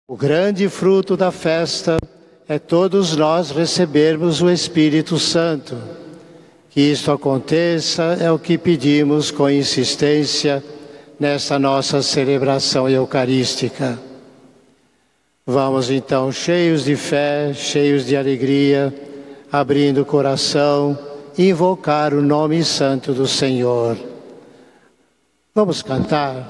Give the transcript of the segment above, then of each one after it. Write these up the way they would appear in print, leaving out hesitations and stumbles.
O grande fruto da festa é todos nós recebermos o Espírito Santo. Que isto aconteça é o que pedimos com insistência nesta nossa celebração eucarística. Vamos então, cheios de fé, cheios de alegria, abrindo o coração, invocar o nome santo do Senhor. Vamos cantar.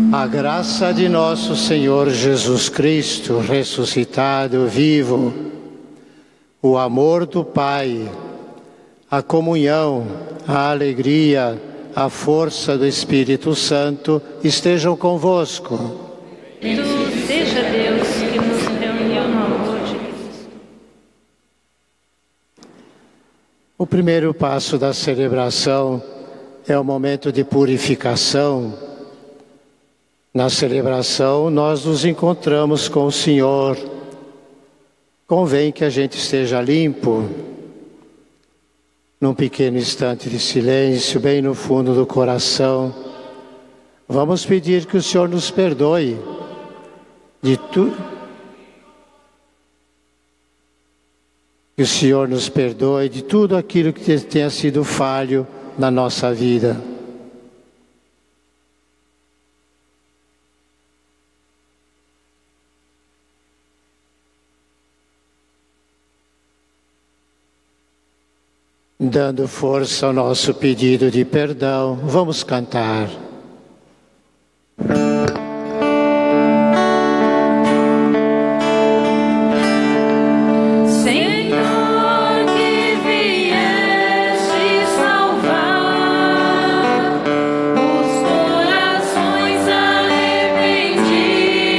A graça de nosso Senhor Jesus Cristo, ressuscitado, vivo, o amor do Pai, a comunhão, a alegria, a força do Espírito Santo estejam convosco. Bendito seja Deus que nos reuniu no amor de Cristo. O primeiro passo da celebração é o momento de purificação. Na celebração, nós nos encontramos com o Senhor. Convém que a gente esteja limpo, num pequeno instante de silêncio, bem no fundo do coração. Vamos pedir que o Senhor nos perdoe de tudo. Que o Senhor nos perdoe de tudo aquilo que tenha sido falho na nossa vida. Dando força ao nosso pedido de perdão, vamos cantar.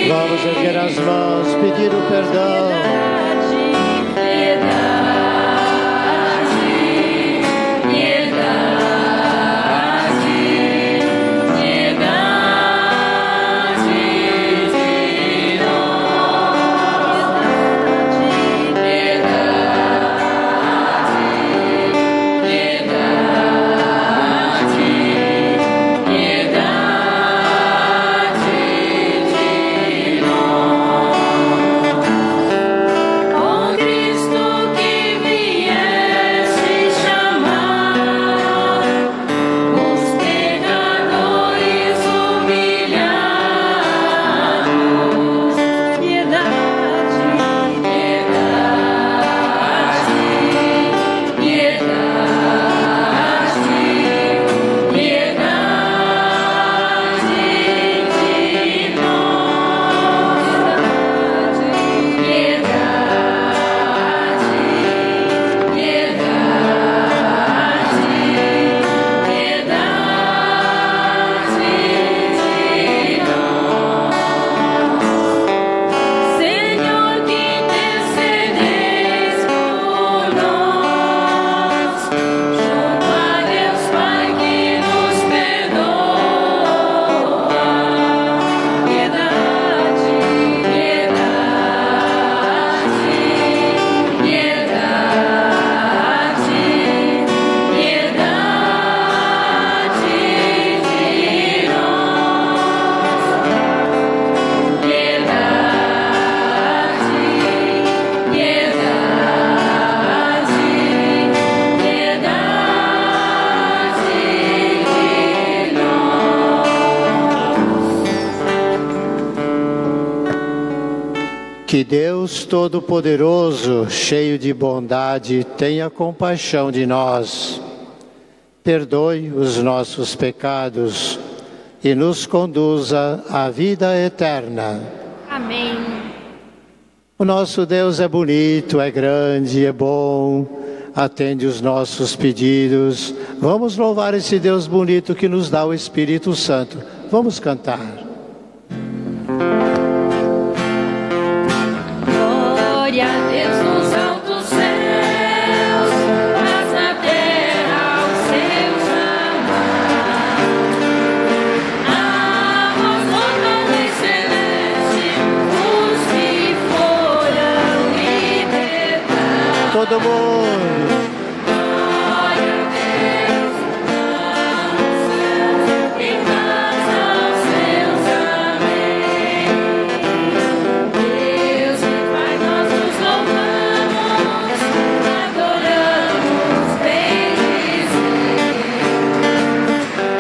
Vamos erguer as mãos, pedir o perdão. Que Deus Todo-Poderoso, cheio de bondade, tenha compaixão de nós, perdoe os nossos pecados e nos conduza à vida eterna. Amém. O nosso Deus é bonito, é grande, é bom, atende os nossos pedidos. Vamos louvar esse Deus bonito que nos dá o Espírito Santo. Vamos cantar. Glória a Deus nos altos céus, paz na terra aos seus amados. A voz louca do celeste, os que foram libertados. Todo mundo. Glória a Deus nos céus, e paz aos seus amém. Deus e Pai, nós nos louvamos, adoramos, bendizemos.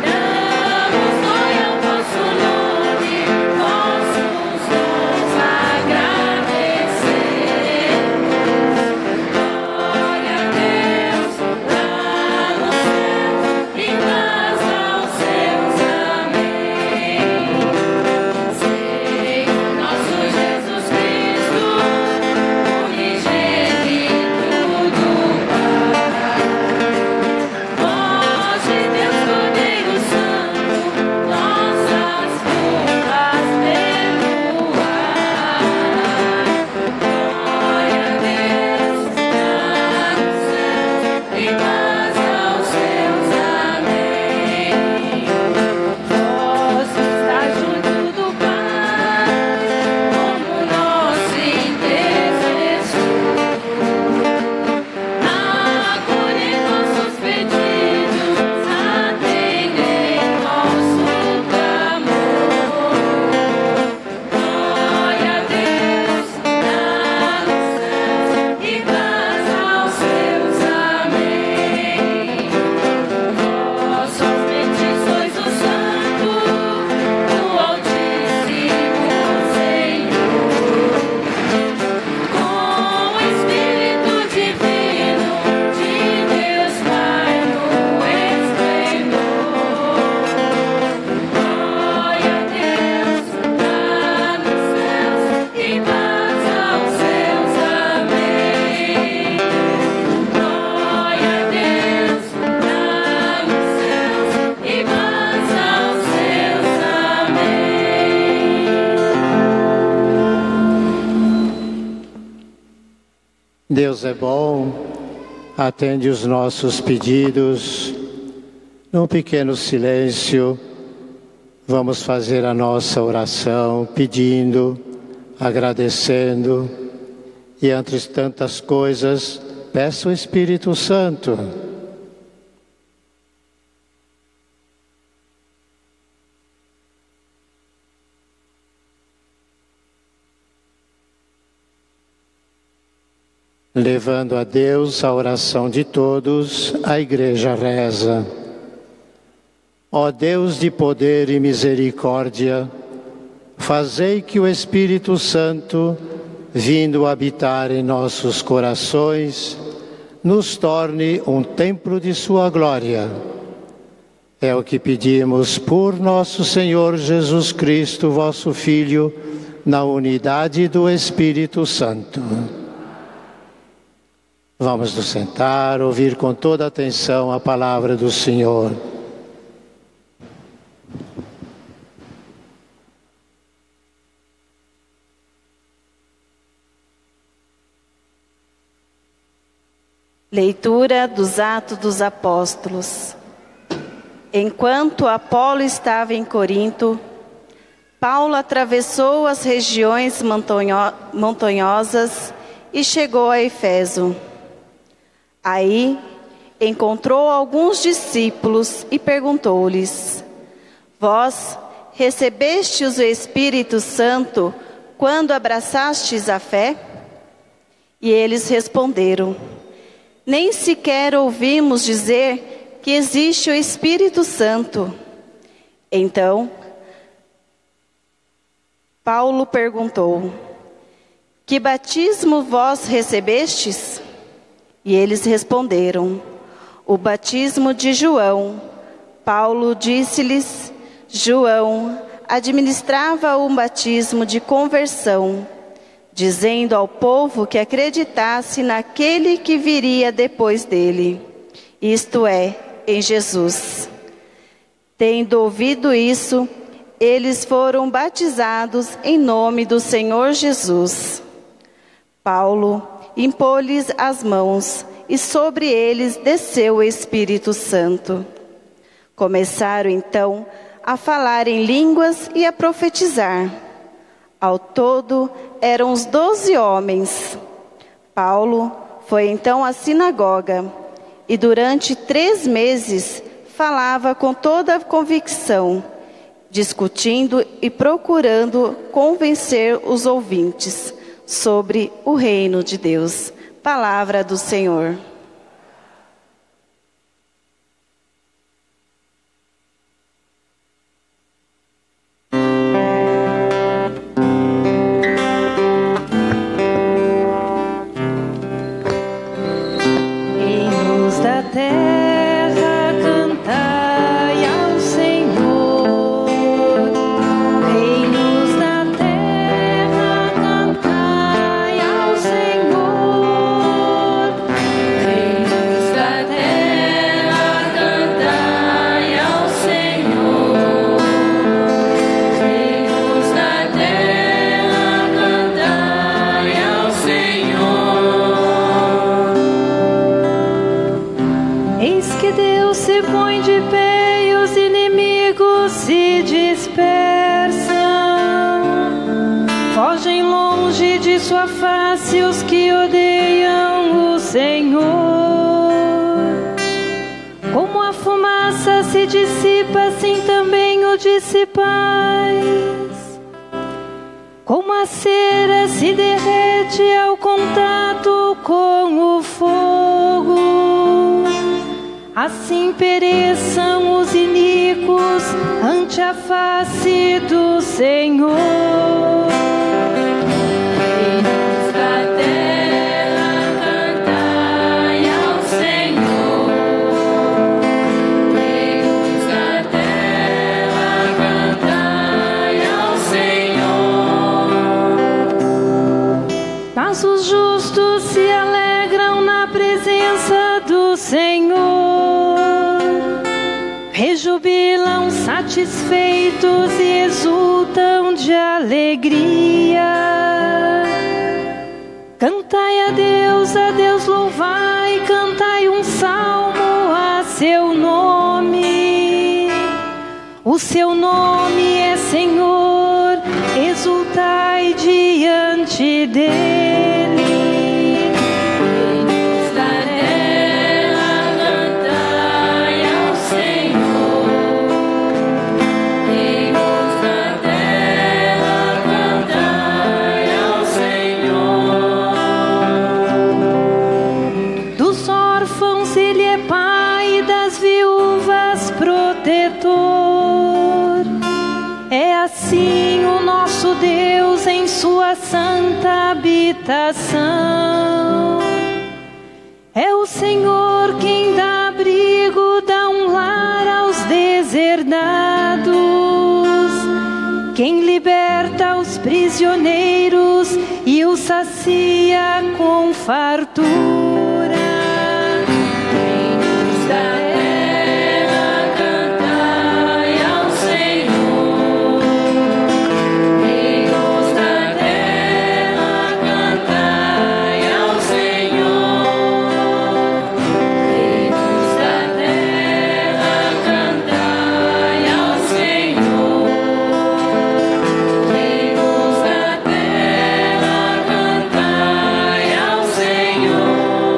Damos glória ao vosso nome, nossos dons agradecemos. Glória a Deus lá no céu e paz aos seus amém. Senhor nosso Jesus Cristo, unigênito do Pai, voz de Deus Cordeiro Santo, nossas culpas perdoai. Glória a Deus lá no céu e paz aos seus amém. Vós está junto do Pai, como nosso intercessor. Acolhei nossos pedidos, atendei nosso clamor. Glória a Deus lá no céu e paz aos seus amém. Vós somente sois o Santo, o Altíssimo Senhor, com o Espírito Divino de Deus Pai no esplendor. Glória a Deus lá nos céus e paz aos seus amém. Glória a Deus lá nos céus e paz aos seus amém. Deus é bom, atende os nossos pedidos. Num pequeno silêncio, vamos fazer a nossa oração, pedindo, agradecendo e, entre tantas coisas, peça o Espírito Santo. Levando a Deus a oração de todos, a Igreja reza. Ó Deus de poder e misericórdia, fazei que o Espírito Santo, vindo habitar em nossos corações, nos torne um templo de sua glória. É o que pedimos por nosso Senhor Jesus Cristo, vosso Filho, na unidade do Espírito Santo. Vamos nos sentar, ouvir com toda atenção a palavra do Senhor. Leitura dos Atos dos Apóstolos. Enquanto Apolo estava em Corinto, Paulo atravessou as regiões montanhosas e chegou a Éfeso. Aí encontrou alguns discípulos e perguntou-lhes: Vós recebestes o Espírito Santo quando abraçastes a fé? E eles responderam: Nem sequer ouvimos dizer que existe o Espírito Santo. Então, Paulo perguntou: Que batismo vós recebestes? E eles responderam: o batismo de João. Paulo disse-lhes: João administrava um batismo de conversão, dizendo ao povo que acreditasse naquele que viria depois dele, isto é, em Jesus. Tendo ouvido isso, eles foram batizados em nome do Senhor Jesus. Paulo impôs-lhes as mãos e sobre eles desceu o Espírito Santo. Começaram então a falar em línguas e a profetizar. Ao todo eram uns 12 homens. Paulo foi então à sinagoga e durante 3 meses falava com toda a convicção, discutindo e procurando convencer os ouvintes sobre o reino de Deus. Palavra do Senhor. Reinos da terra, cantai ao Senhor. Reinos da terra, cantai ao Senhor. Reinos da terra, cantai ao Senhor. Reinos da terra, cantai ao Senhor. Eis que Deus se põe de pé e os inimigos se dispersam. Fogem longe de sua face os que odeiam o Senhor. Como a fumaça se dissipa, assim também o dissipais. Como a cera se derrete ao contato com o fogo, assim pereçam os iníquos ante a face do Senhor. Reinos da terra, cantai ao Senhor. Reinos da terra, cantai ao Senhor. Mas os justos se alegram na presença do Senhor, rejubilam satisfeitos e exultam de alegria. Cantai a Deus louvai, cantai um salmo a seu nome. O seu nome é Senhor, exultai diante dele. Reinos da terra, cantai ao Senhor. Reinos da terra, cantai ao Senhor. Dos órfãos ele é pai, das viúvas protetor. É assim o nosso Deus em sua santa habitação. É o Senhor quem dá abrigo, dá um lar aos deserdados, quem liberta os prisioneiros e os sacia com fartura. Reinos da terra, cantai ao Senhor. Reinos da terra, cantai ao Senhor. Reinos da terra, cantai ao Senhor. Reinos da terra, cantai ao Senhor.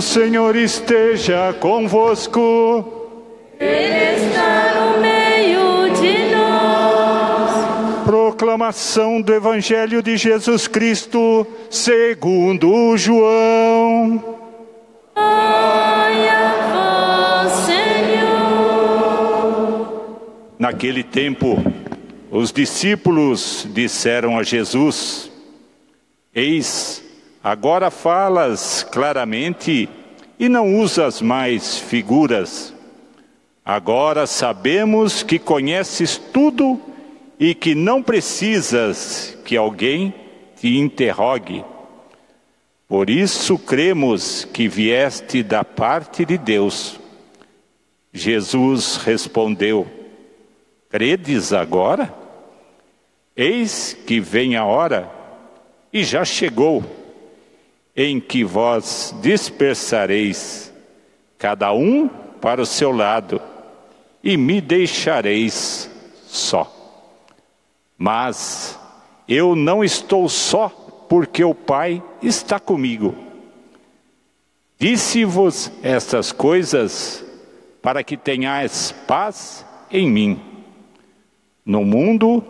O Senhor esteja convosco. Ele está no meio de nós. Proclamação do Evangelho de Jesus Cristo, segundo João. Glória a vós, Senhor. Naquele tempo, os discípulos disseram a Jesus: Eis, agora falas claramente e não usas mais figuras. Agora sabemos que conheces tudo e que não precisas que alguém te interrogue. Por isso cremos que vieste da parte de Deus. Jesus respondeu: Credes agora? Eis que vem a hora, e já chegou, em que vós dispersareis, cada um para o seu lado, e me deixareis só. Mas eu não estou só, porque o Pai está comigo. Disse-vos estas coisas para que tenhais paz em mim. No mundo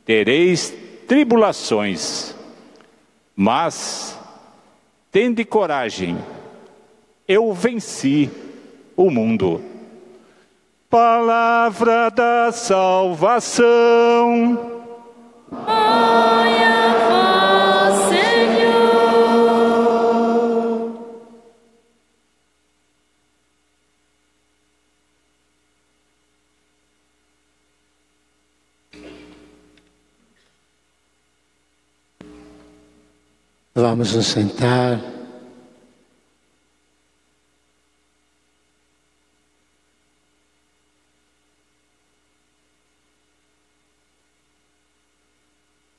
tereis tribulações, mas tende coragem, eu venci o mundo. Palavra da salvação. Glória a vós, Senhor. Vamos nos sentar.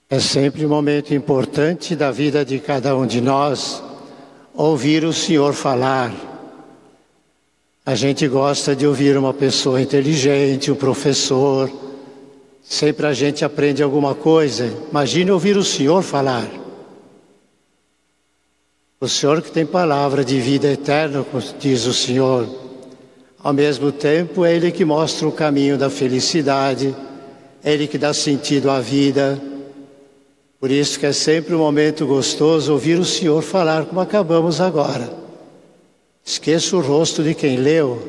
É sempre um momento importante da vida de cada um de nós ouvir o Senhor falar. A gente gosta de ouvir uma pessoa inteligente, um professor. Sempre a gente aprende alguma coisa. Imagine ouvir o Senhor falar. O Senhor que tem palavra de vida eterna, diz o Senhor. Ao mesmo tempo, é Ele que mostra o caminho da felicidade, é Ele que dá sentido à vida. Por isso que é sempre um momento gostoso ouvir o Senhor falar, como acabamos agora. Esqueça o rosto de quem leu.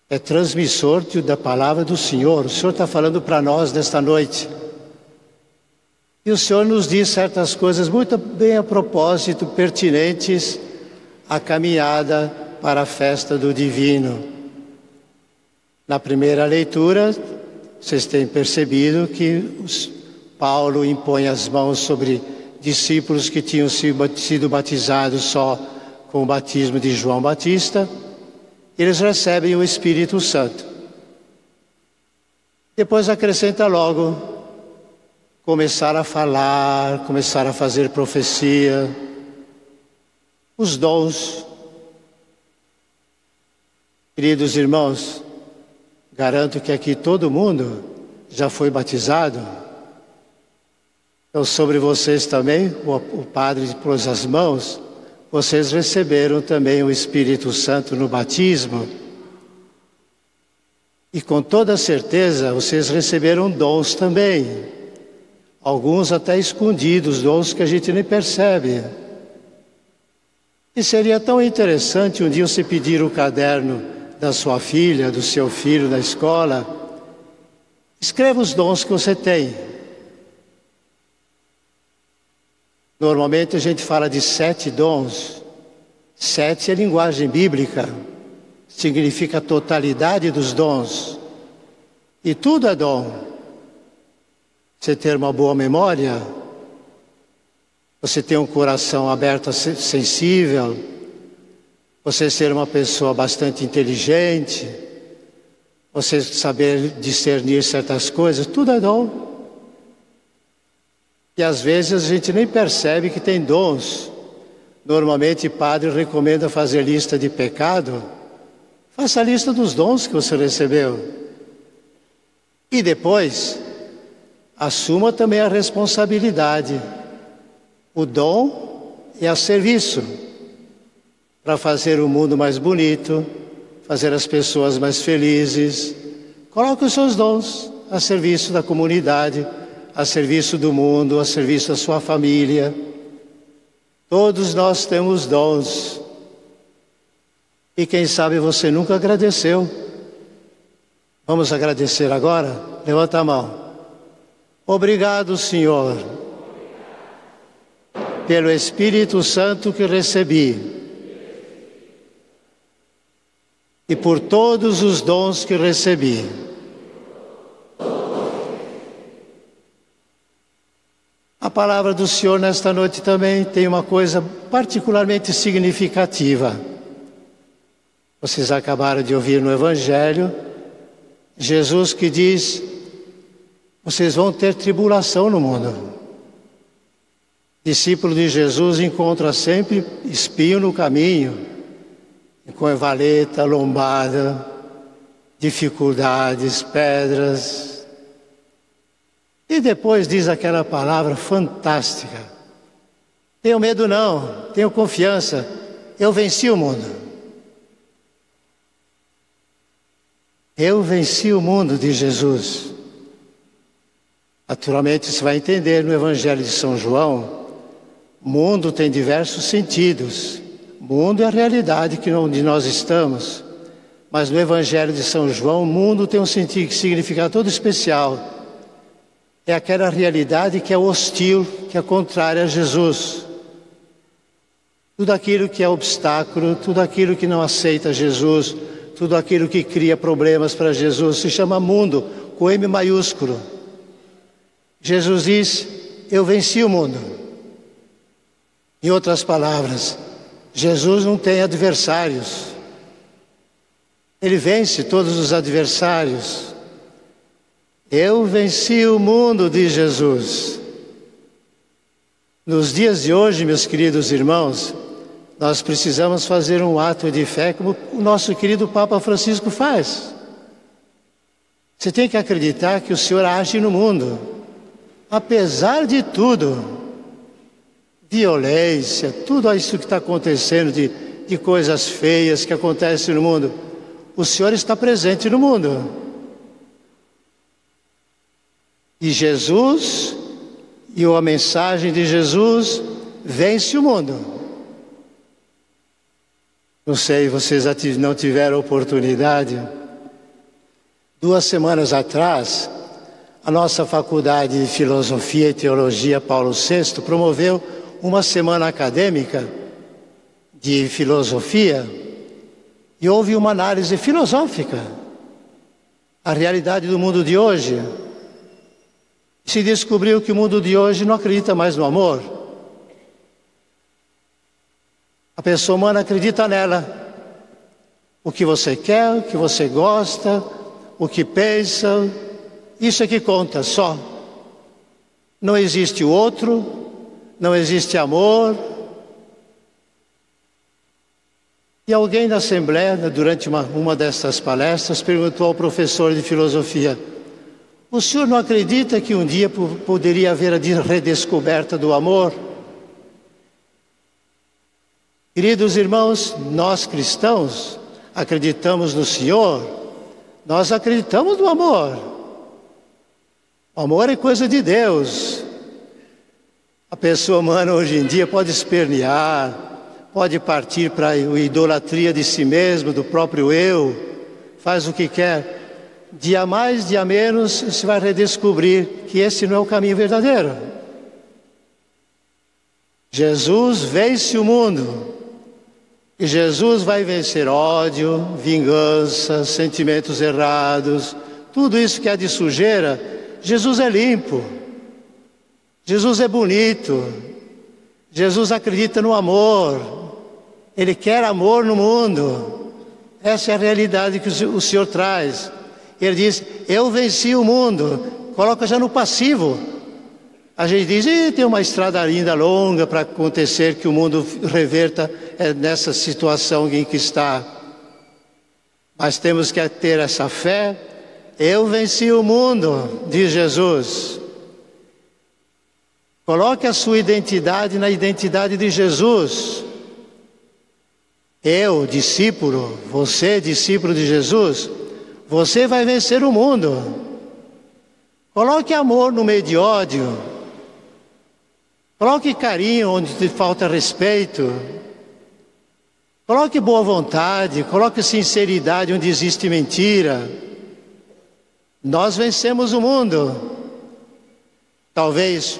É transmissor da palavra do Senhor. O Senhor está falando para nós nesta noite. E o Senhor nos diz certas coisas muito bem a propósito, pertinentes à caminhada para a festa do Divino. Na primeira leitura, vocês têm percebido que Paulo impõe as mãos sobre discípulos que tinham sido batizados só com o batismo de João Batista. Eles recebem o Espírito Santo. Depois acrescenta logo: começar a falar, começar a fazer profecia, os dons. Queridos irmãos, garanto que aqui todo mundo já foi batizado. Então, sobre vocês também, o Padre pôs as mãos, vocês receberam também o Espírito Santo no batismo. E com toda certeza, vocês receberam dons também. Alguns até escondidos, dons que a gente nem percebe. E seria tão interessante um dia você pedir o caderno da sua filha, do seu filho na escola. Escreva os dons que você tem. Normalmente a gente fala de 7 dons. 7 é linguagem bíblica. Significa a totalidade dos dons. E tudo é dom. Você ter uma boa memória, você ter um coração aberto, sensível, você ser uma pessoa bastante inteligente, você saber discernir certas coisas, tudo é dom. E às vezes a gente nem percebe que tem dons. Normalmente o padre recomenda fazer lista de pecado. Faça a lista dos dons que você recebeu. E depois, assuma também a responsabilidade. O dom é a serviço. para fazer o mundo mais bonito, fazer as pessoas mais felizes. Coloque os seus dons a serviço da comunidade, a serviço do mundo, a serviço da sua família. Todos nós temos dons. E quem sabe você nunca agradeceu. Vamos agradecer agora? Levanta a mão. Obrigado, Senhor, pelo Espírito Santo que recebi e por todos os dons que recebi. A palavra do Senhor nesta noite também tem uma coisa particularmente significativa. Vocês acabaram de ouvir no Evangelho, Jesus que diz: vocês vão ter tribulação no mundo. Discípulo de Jesus encontra sempre espinho no caminho, com valeta, lombada, dificuldades, pedras. E depois diz aquela palavra fantástica: tenho medo não, tenho confiança, eu venci o mundo. Eu venci o mundo de Jesus. Naturalmente, você vai entender no Evangelho de São João, mundo tem diversos sentidos. Mundo é a realidade onde nós estamos. Mas no Evangelho de São João, mundo tem um sentido, significado todo especial. É aquela realidade que é hostil, que é contrária a Jesus. Tudo aquilo que é obstáculo, tudo aquilo que não aceita Jesus, tudo aquilo que cria problemas para Jesus, se chama mundo, com M maiúsculo. Jesus diz: eu venci o mundo. Em outras palavras, Jesus não tem adversários. Ele vence todos os adversários. Eu venci o mundo, diz Jesus. Nos dias de hoje, meus queridos irmãos, nós precisamos fazer um ato de fé como o nosso querido Papa Francisco faz. Você tem que acreditar que o Senhor age no mundo. Apesar de tudo, violência, tudo isso que está acontecendo de coisas feias que acontecem no mundo, o Senhor está presente no mundo. E Jesus, e a mensagem de Jesus, vence o mundo. Não sei, vocês não tiveram oportunidade. 2 semanas atrás, a nossa Faculdade de Filosofia e Teologia Paulo VI promoveu uma semana acadêmica de filosofia e houve uma análise filosófica. A realidade do mundo de hoje. Se descobriu que o mundo de hoje não acredita mais no amor. A pessoa humana acredita nela. O que você quer, o que você gosta, o que pensa, isso é que conta só. Não existe o outro, não existe amor. E alguém na Assembleia, durante uma dessas palestras, perguntou ao professor de filosofia: o senhor não acredita que um dia poderia haver a redescoberta do amor? Queridos irmãos, nós cristãos acreditamos no Senhor, nós acreditamos no amor. O amor é coisa de Deus. A pessoa humana hoje em dia pode espernear, pode partir para a idolatria de si mesmo, do próprio eu, faz o que quer. Dia mais, dia menos, você vai redescobrir que esse não é o caminho verdadeiro. Jesus vence o mundo. E Jesus vai vencer ódio, vingança, sentimentos errados, tudo isso que é de sujeira. Jesus é limpo. Jesus é bonito. Jesus acredita no amor. Ele quer amor no mundo. Essa é a realidade que o Senhor traz. Ele diz: eu venci o mundo. Coloca já no passivo. A gente diz: tem uma estrada ainda longa para acontecer que o mundo reverta nessa situação em que está. Mas temos que ter essa fé. Eu venci o mundo, diz Jesus. Coloque a sua identidade na identidade de Jesus. Eu, discípulo, você, discípulo de Jesus, você vai vencer o mundo. Coloque amor no meio de ódio. Coloque carinho onde te falta respeito. Coloque boa vontade, coloque sinceridade onde existe mentira. Nós vencemos o mundo. Talvez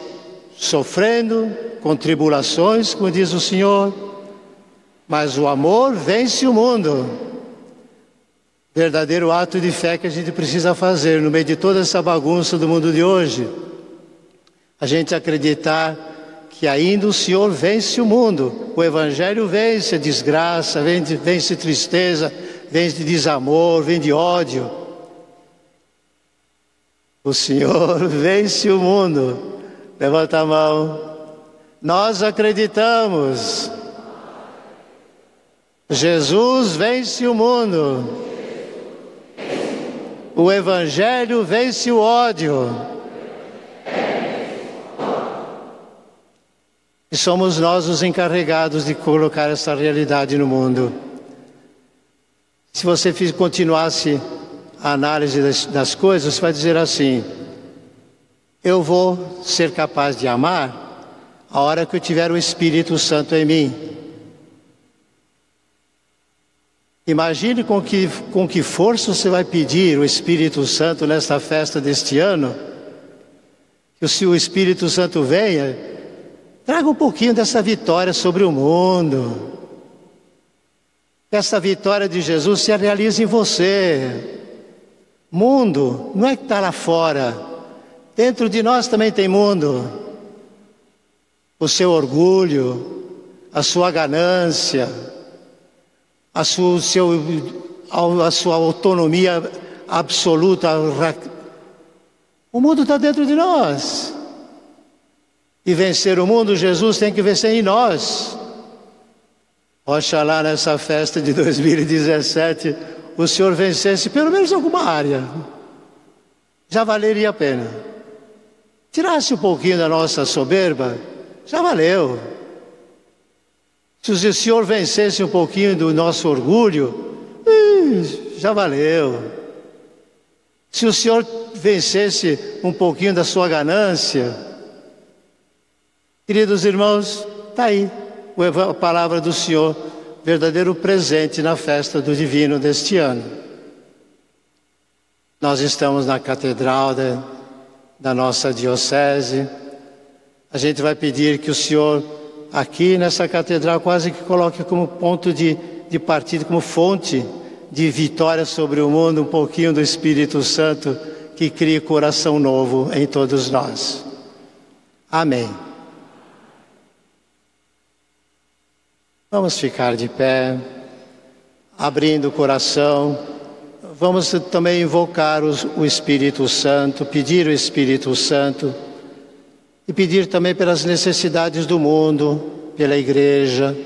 sofrendo, com tribulações, como diz o Senhor, mas o amor vence o mundo. Verdadeiro ato de fé que a gente precisa fazer no meio de toda essa bagunça do mundo de hoje. A gente acreditar que ainda o Senhor vence o mundo. O Evangelho vence a desgraça, vence tristeza, vence desamor, vence ódio. O Senhor vence o mundo. Levanta a mão. Nós acreditamos. Jesus vence o mundo. O Evangelho vence o ódio. E somos nós os encarregados de colocar essa realidade no mundo. Se você continuasse a análise das coisas, você vai dizer assim: eu vou ser capaz de amar a hora que eu tiver o Espírito Santo em mim. Imagine com que força você vai pedir o Espírito Santo nesta festa deste ano. Que se o Espírito Santo venha, traga um pouquinho dessa vitória sobre o mundo. Que essa vitória de Jesus se realize em você. Mundo não é que está lá fora. Dentro de nós também tem mundo. O seu orgulho, a sua ganância, a sua autonomia absoluta. O mundo está dentro de nós. E vencer o mundo, Jesus tem que vencer em nós. Oxalá nessa festa de 2017 o Senhor vencesse pelo menos alguma área. Já valeria a pena. Tirasse um pouquinho da nossa soberba, já valeu. Se o Senhor vencesse um pouquinho do nosso orgulho, já valeu. Se o Senhor vencesse um pouquinho da sua ganância, queridos irmãos, está aí a palavra do Senhor, verdadeiro presente na festa do Divino deste ano. Nós estamos na catedral da nossa diocese. A gente vai pedir que o Senhor, aqui nessa catedral, quase que coloque como ponto de partida, como fonte de vitória sobre o mundo, um pouquinho do Espírito Santo que crie coração novo em todos nós. Amém. Vamos ficar de pé, abrindo o coração. Vamos também invocar o Espírito Santo, pedir o Espírito Santo e pedir também pelas necessidades do mundo, pela igreja.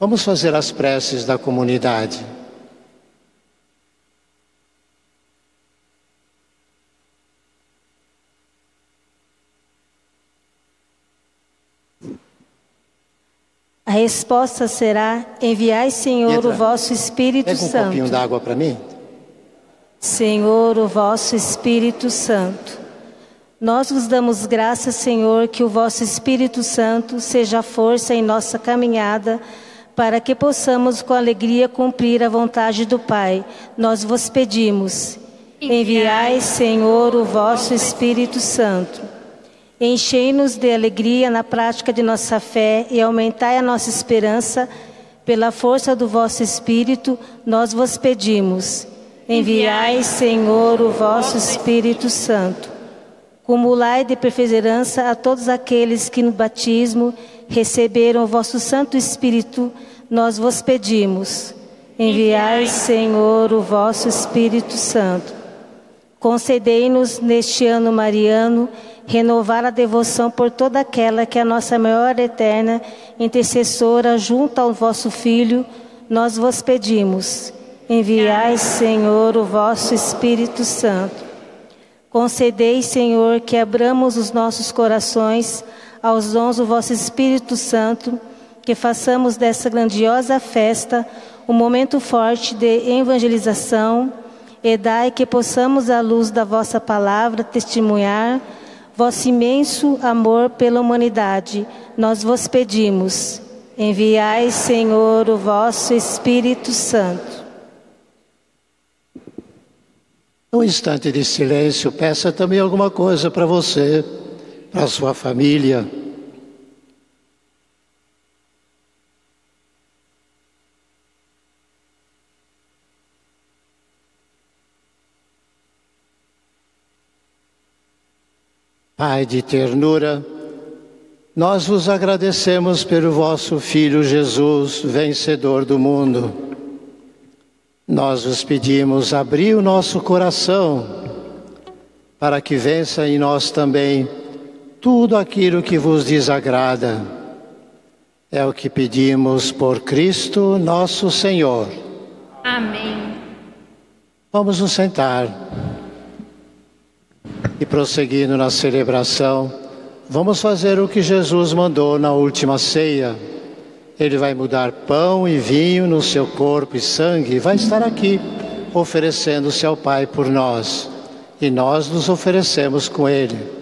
Vamos fazer as preces da comunidade. A resposta será: enviai, Senhor, o vosso Espírito Santo. Pega um copinho d'água para mim. Senhor, o vosso Espírito Santo. Nós vos damos graças, Senhor, que o vosso Espírito Santo seja a força em nossa caminhada, para que possamos com alegria cumprir a vontade do Pai. Nós vos pedimos: enviai, Senhor, o vosso Espírito Santo. Enchei-nos de alegria na prática de nossa fé e aumentai a nossa esperança. Pela força do vosso Espírito, nós vos pedimos. Enviai, Senhor, o vosso Espírito Santo. Cumulai de perseverança a todos aqueles que no batismo receberam o vosso Santo Espírito, nós vos pedimos. Enviai, Senhor, o vosso Espírito Santo. Concedei-nos neste ano mariano renovar a devoção por toda aquela que é a nossa maior eterna intercessora junto ao vosso Filho, nós vos pedimos. Enviai, Senhor, o vosso Espírito Santo. Concedei, Senhor, que abramos os nossos corações aos dons do vosso Espírito Santo que façamos dessa grandiosa festa um momento forte de evangelização, e dai que possamos, à luz da vossa palavra, testemunhar vosso imenso amor pela humanidade. Nós vos pedimos, enviai, Senhor, o vosso Espírito Santo. Um instante de silêncio, peça também alguma coisa para você, para a sua família. Pai de ternura, nós vos agradecemos pelo vosso Filho Jesus, vencedor do mundo. Nós vos pedimos abrir o nosso coração para que vença em nós também tudo aquilo que vos desagrada. É o que pedimos por Cristo nosso Senhor. Amém. Vamos nos sentar. E prosseguindo na celebração, vamos fazer o que Jesus mandou na última ceia. Ele vai mudar pão e vinho no seu corpo e sangue e vai estar aqui, oferecendo-se ao Pai por nós. E nós nos oferecemos com Ele.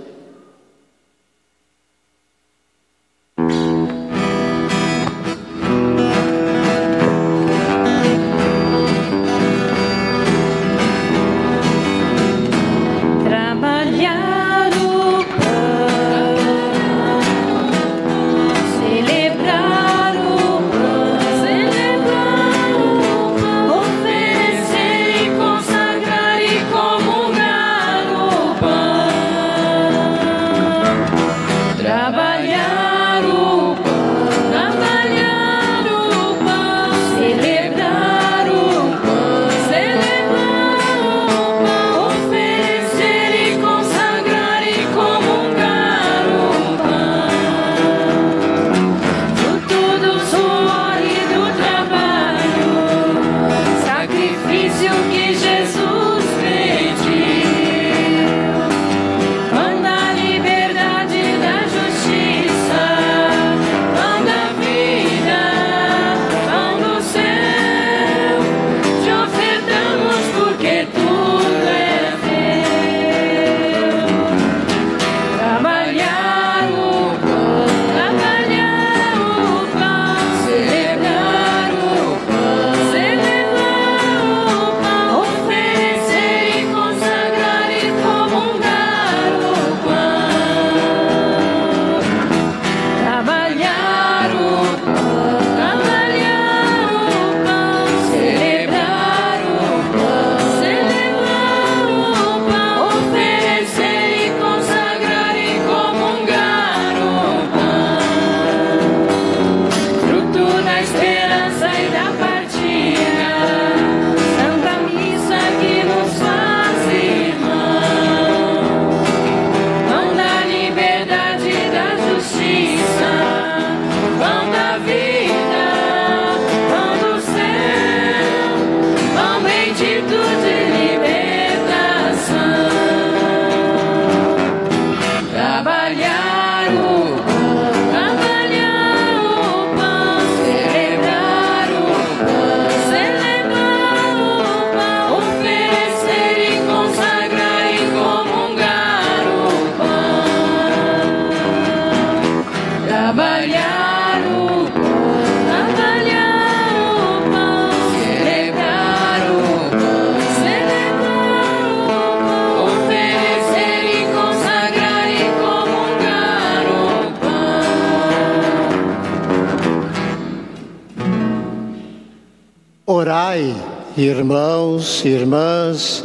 Orai, irmãos e irmãs,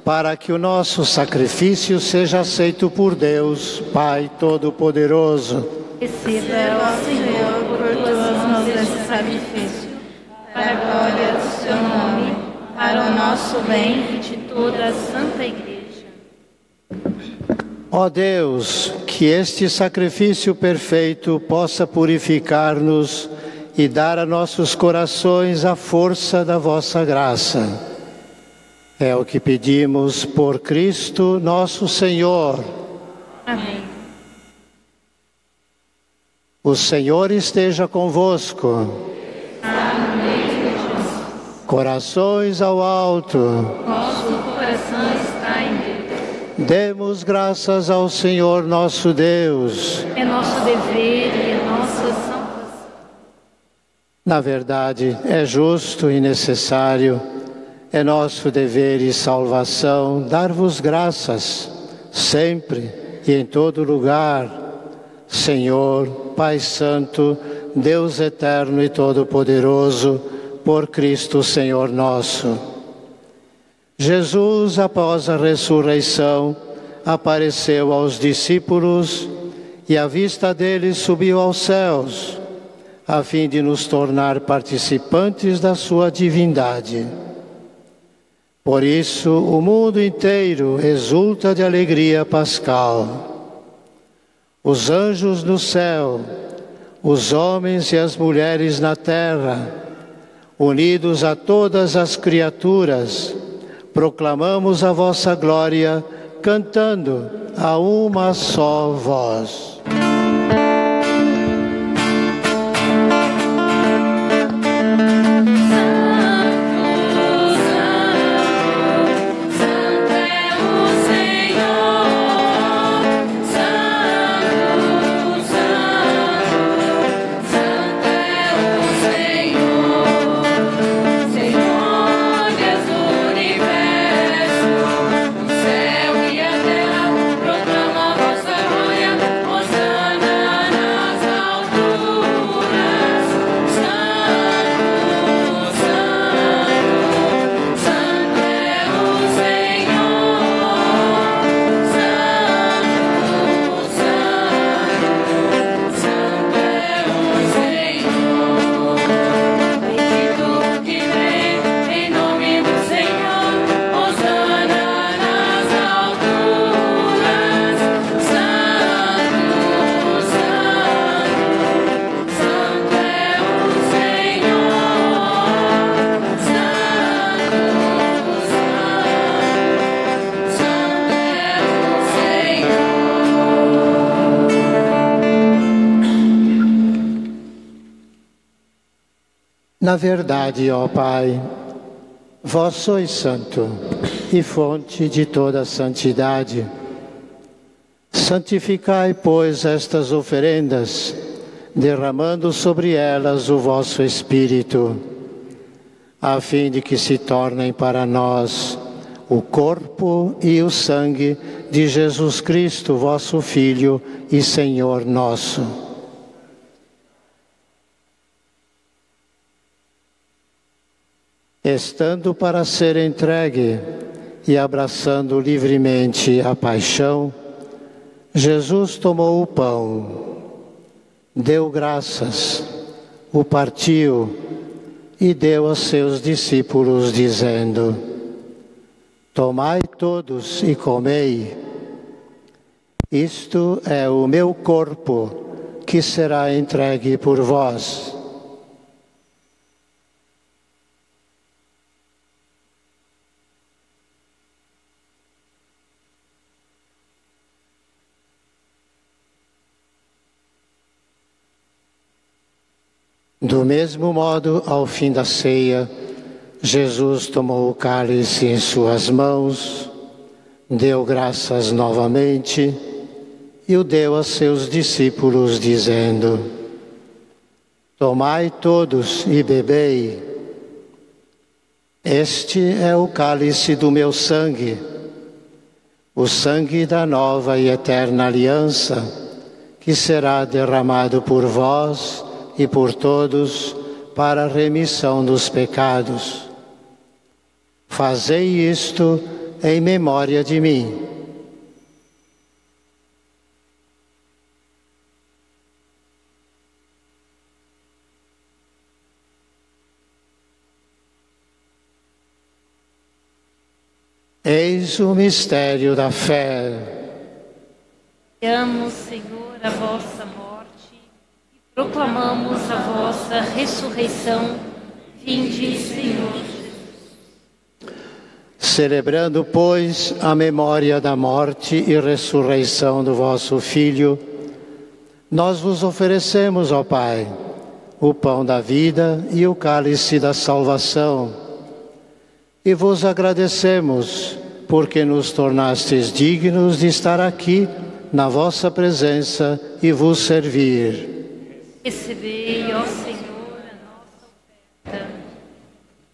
para que o nosso sacrifício seja aceito por Deus, Pai Todo-Poderoso. Receba, ó Senhor, por tuas mãos esse sacrifício, para a glória do seu nome, para o nosso bem e de toda a Santa Igreja. Ó Deus, que este sacrifício perfeito possa purificar-nos e dar a nossos corações a força da vossa graça. É o que pedimos por Cristo nosso Senhor. Amém. O Senhor esteja convosco. Corações ao alto. Nosso coração está em Deus. Demos graças ao Senhor nosso Deus. É nosso dever e é nossa salvação. Na verdade, é justo e necessário, é nosso dever e salvação dar-vos graças, sempre e em todo lugar, Senhor, Pai Santo, Deus eterno e todo-poderoso, por Cristo Senhor nosso. Jesus, após a ressurreição, apareceu aos discípulos e à vista deles subiu aos céus, a fim de nos tornar participantes da sua divindade. Por isso, o mundo inteiro exulta de alegria pascal. Os anjos no céu, os homens e as mulheres na terra, unidos a todas as criaturas, proclamamos a vossa glória, cantando a uma só voz. Na verdade, ó Pai, vós sois santo e fonte de toda santidade. Santificai, pois, estas oferendas, derramando sobre elas o vosso Espírito, a fim de que se tornem para nós o corpo e o sangue de Jesus Cristo, vosso Filho e Senhor nosso. Estando para ser entregue e abraçando livremente a paixão, Jesus tomou o pão, deu graças, o partiu e deu aos seus discípulos, dizendo: Tomai todos e comei. Isto é o meu corpo, que será entregue por vós. Do mesmo modo, ao fim da ceia, Jesus tomou o cálice em suas mãos, deu graças novamente e o deu a seus discípulos, dizendo: Tomai todos e bebei. Este é o cálice do meu sangue, o sangue da nova e eterna aliança, que será derramado por vós e por todos para a remissão dos pecados. Fazei isto em memória de mim. Eis o mistério da fé. Anunciamos, Senhor, a vossa morte e proclamamos a vossa ressurreição. Vinde, Senhor Jesus. Celebrando, pois, a memória da morte e ressurreição do vosso Filho, Nós vos oferecemos, ó Pai, o pão da vida e o cálice da salvação, e vos agradecemos, porque nos tornastes dignos de estar aqui na vossa presença e vos servir. Recebei, ó Senhor, a nossa oferta.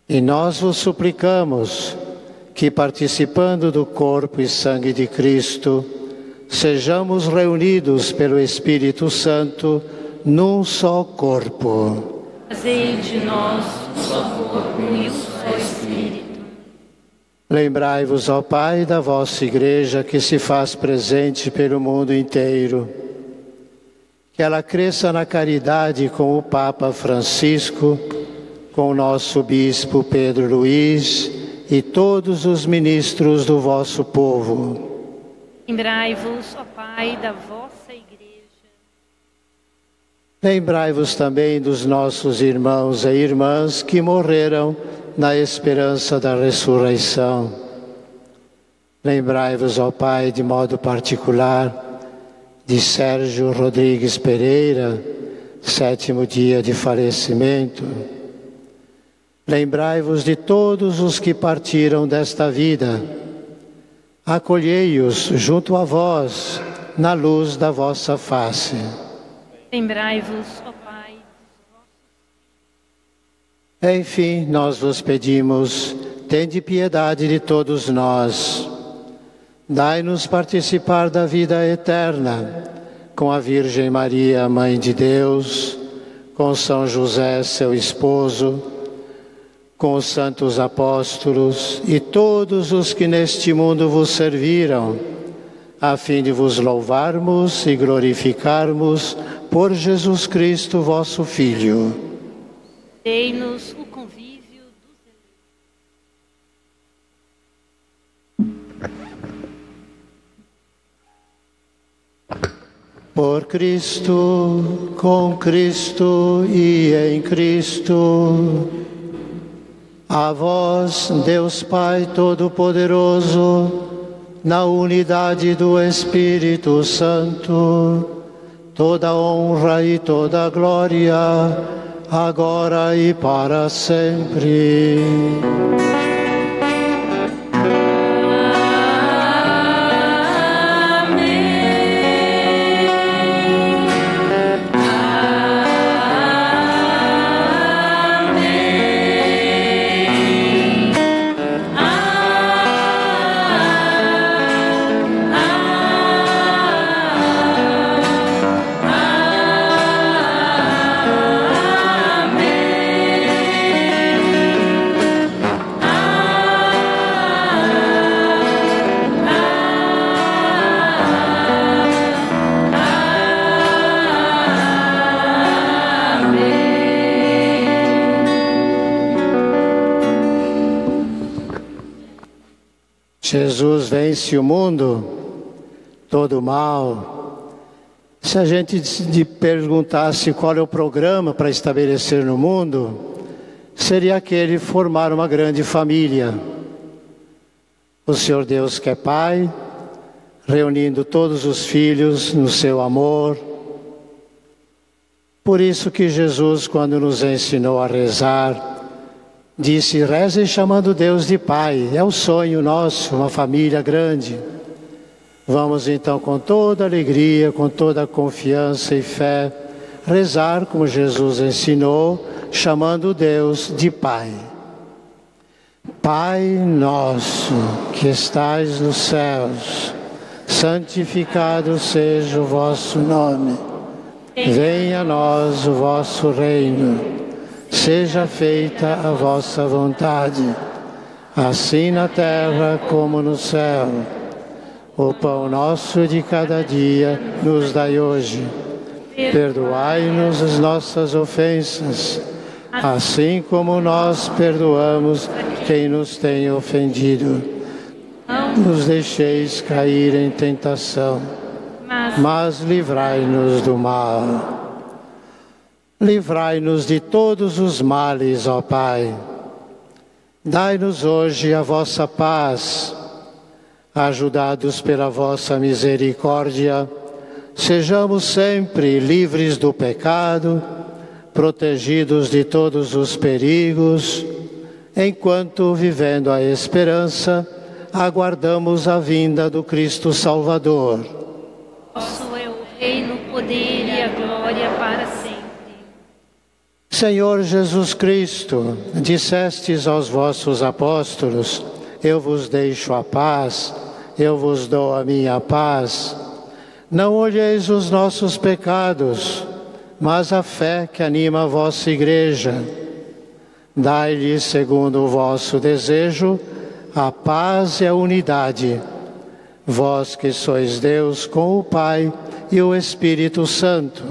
E nós vos suplicamos que, participando do corpo e sangue de Cristo, sejamos reunidos pelo Espírito Santo num só corpo. Fazei de nós um só corpo e um só Espírito. Lembrai-vos, ó Pai, da vossa Igreja que se faz presente pelo mundo inteiro. Que ela cresça na caridade com o Papa Francisco, com o nosso Bispo Pedro Luiz e todos os ministros do vosso povo. Lembrai-vos, ó Pai, da vossa Igreja. Lembrai-vos também dos nossos irmãos e irmãs que morreram na esperança da ressurreição. Lembrai-vos, ó Pai, de modo particular, de Sérgio Rodrigues Pereira, 7º dia de falecimento. Lembrai-vos de todos os que partiram desta vida. Acolhei-os junto a vós, na luz da vossa face. Lembrai-vos, ó Pai. Enfim, nós vos pedimos, tende piedade de todos nós. Dai-nos participar da vida eterna, com a Virgem Maria, Mãe de Deus, com São José, seu esposo, com os santos apóstolos e todos os que neste mundo vos serviram, a fim de vos louvarmos e glorificarmos por Jesus Cristo, vosso Filho. Dei-nos o convívio dos eleitos. Por Cristo, com Cristo e em Cristo, a vós, Deus Pai Todo-Poderoso, na unidade do Espírito Santo, toda honra e toda glória, agora e para sempre. Jesus vence o mundo, todo o mal. Se a gente perguntasse qual é o programa para estabelecer no mundo, seria aquele formar uma grande família. O Senhor Deus que é Pai, reunindo todos os filhos no seu amor. Por isso que Jesus, quando nos ensinou a rezar, disse, rezem chamando Deus de Pai. É o sonho nosso, uma família grande. Vamos então com toda alegria, com toda confiança e fé, rezar como Jesus ensinou, chamando Deus de Pai. Pai nosso, que estais nos céus, santificado seja o vosso nome. Venha a nós o vosso reino. Seja feita a vossa vontade, assim na terra como no céu. O pão nosso de cada dia nos dai hoje. Perdoai-nos as nossas ofensas, assim como nós perdoamos quem nos tem ofendido. Não nos deixeis cair em tentação, mas livrai-nos do mal. Livrai-nos de todos os males, ó Pai. Dai-nos hoje a vossa paz, ajudados pela vossa misericórdia, sejamos sempre livres do pecado, protegidos de todos os perigos, enquanto, vivendo a esperança, aguardamos a vinda do Cristo Salvador. Vosso é o reino, o poder e a glória para sempre. Senhor Jesus Cristo, dissestes aos vossos apóstolos: eu vos deixo a paz, eu vos dou a minha paz. Não olheis os nossos pecados, mas a fé que anima a vossa Igreja. Dai-lhe, segundo o vosso desejo, a paz e a unidade. Vós que sois Deus com o Pai e o Espírito Santo.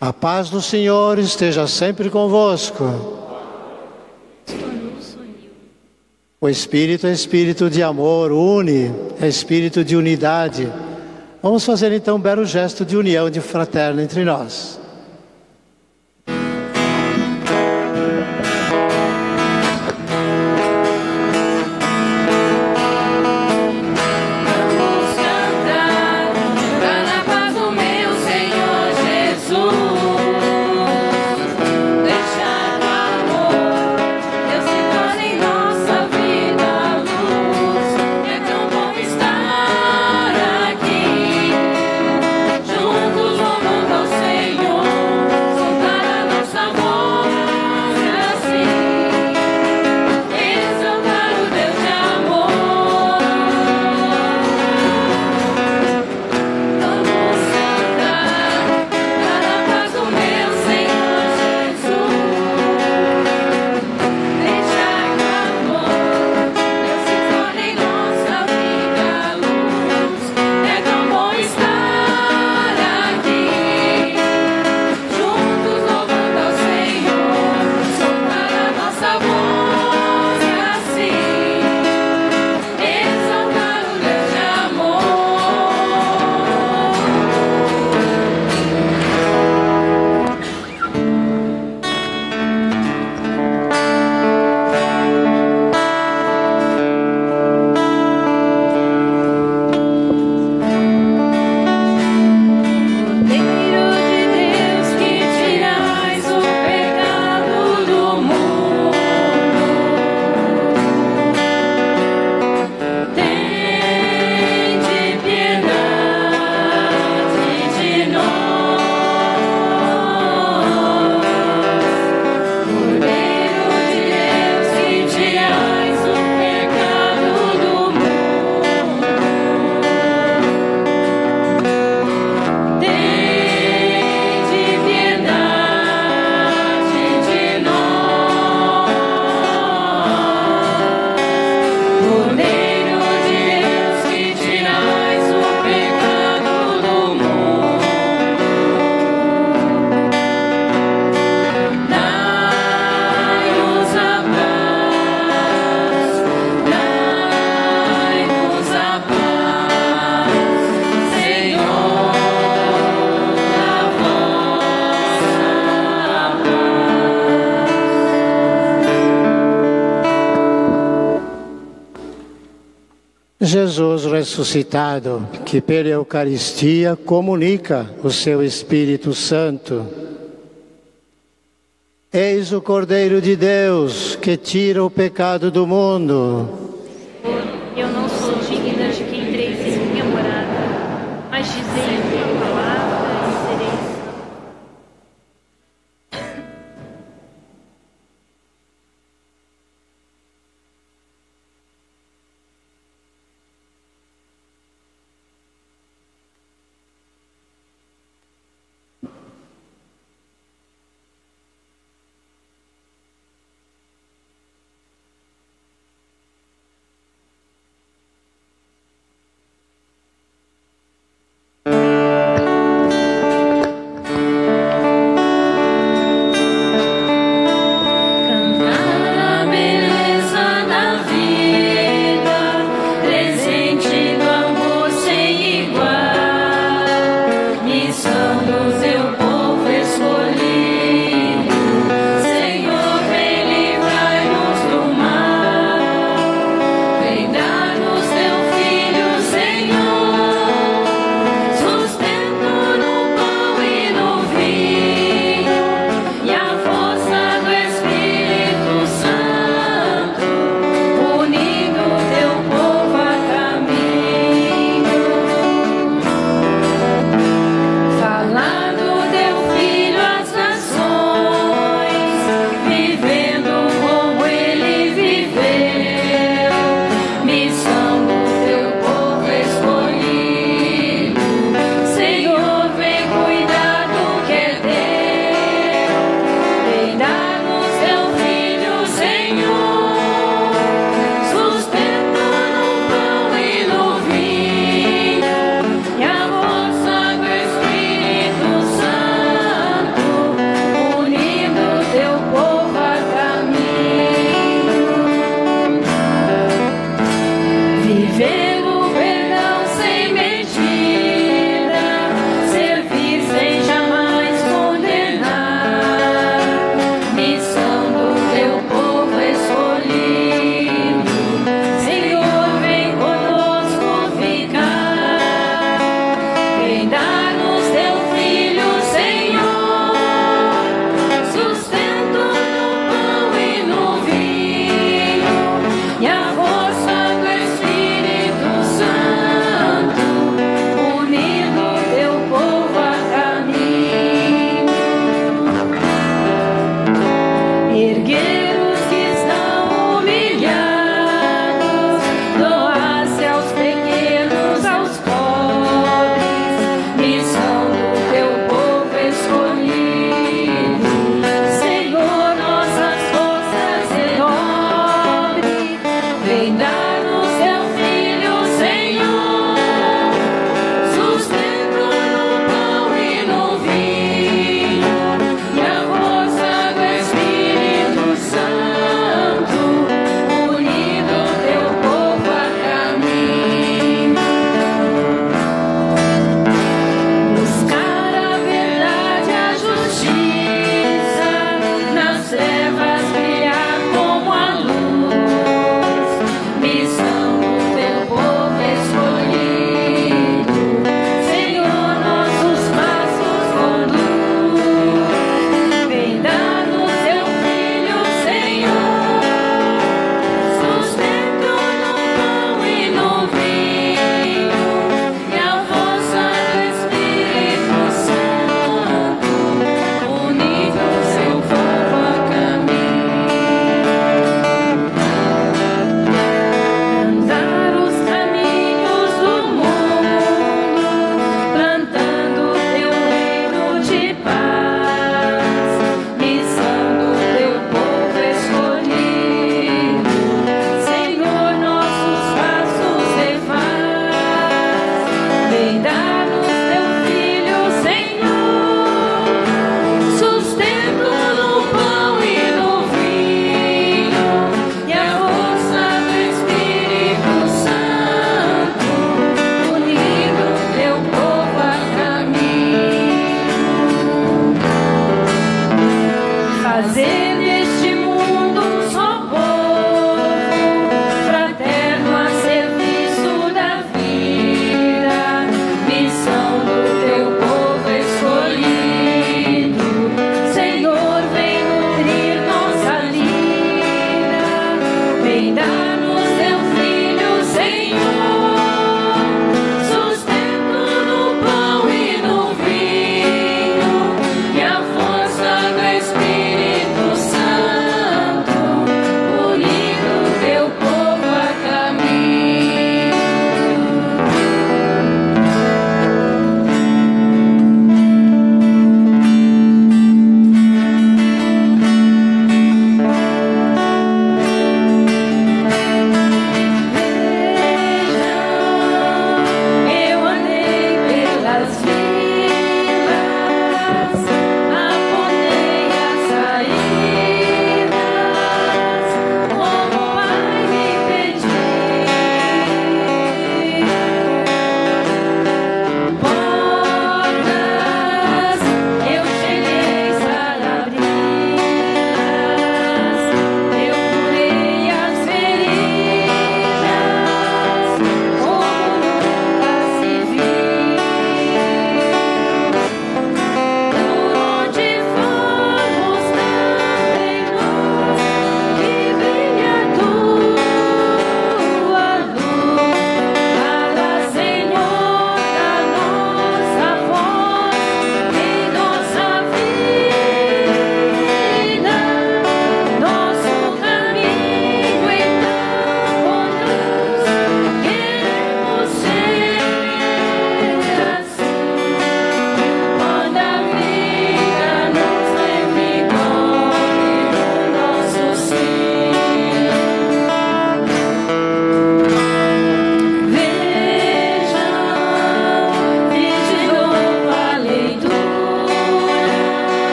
A paz do Senhor esteja sempre convosco. O Espírito é Espírito de amor, une, é Espírito de unidade. Vamos fazer então um belo gesto de união, de fraterno entre nós. Jesus ressuscitado, que pela Eucaristia comunica o seu Espírito Santo. Eis o Cordeiro de Deus, que tira o pecado do mundo. Eu não sou digna de que entreis em minha morada, mas dizei a palavra e serei salvo.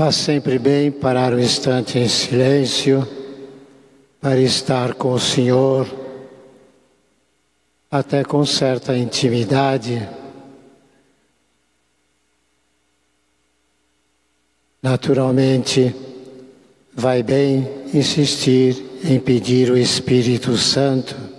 Faz sempre bem parar um instante em silêncio para estar com o Senhor, até com certa intimidade. Naturalmente, vai bem insistir em pedir o Espírito Santo.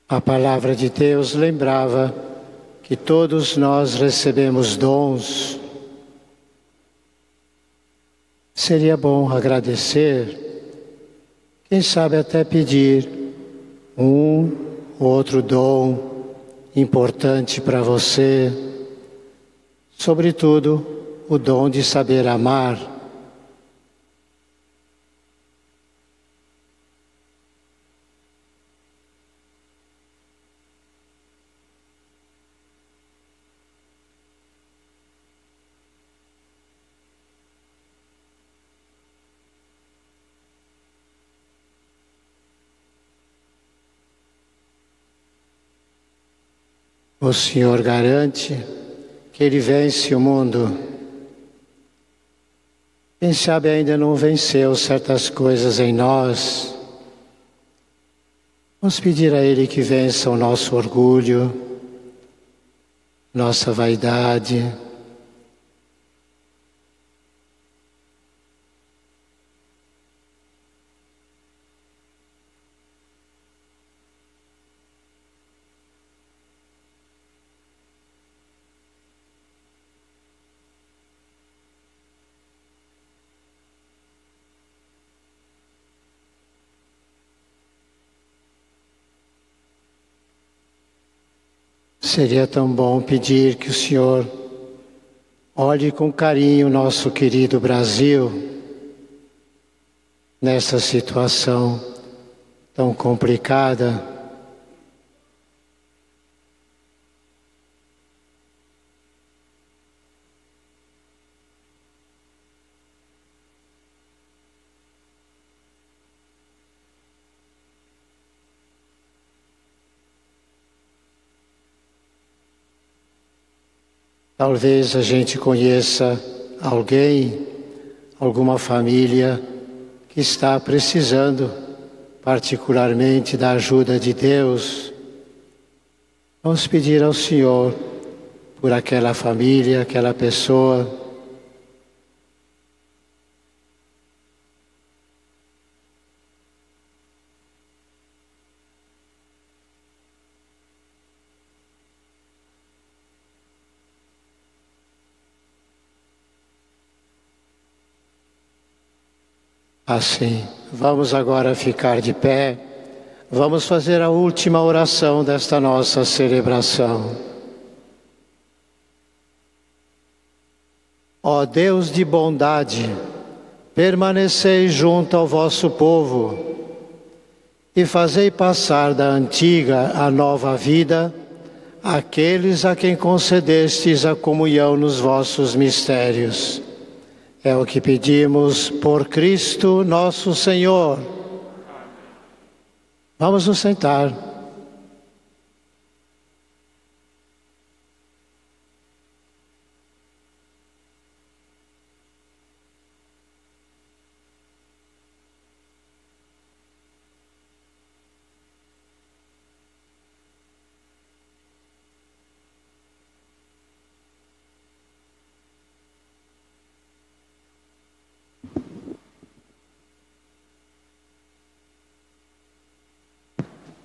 A palavra de Deus lembrava que todos nós recebemos dons. Seria bom agradecer, quem sabe até pedir um ou outro dom importante para você, sobretudo o dom de saber amar. O Senhor garante que Ele vence o mundo. Quem sabe ainda não venceu certas coisas em nós. Vamos pedir a Ele que vença o nosso orgulho, nossa vaidade, Seria tão bom pedir que o Senhor olhe com carinho o nosso querido Brasil nessa situação tão complicada. Talvez a gente conheça alguém, alguma família que está precisando particularmente da ajuda de Deus. Vamos pedir ao Senhor por aquela família, aquela pessoa. Assim, vamos agora ficar de pé, vamos fazer a última oração desta nossa celebração. Ó Deus de bondade, permanecei junto ao vosso povo e fazei passar da antiga à nova vida aqueles a quem concedestes a comunhão nos vossos mistérios. É o que pedimos por Cristo nosso Senhor. Vamos nos sentar.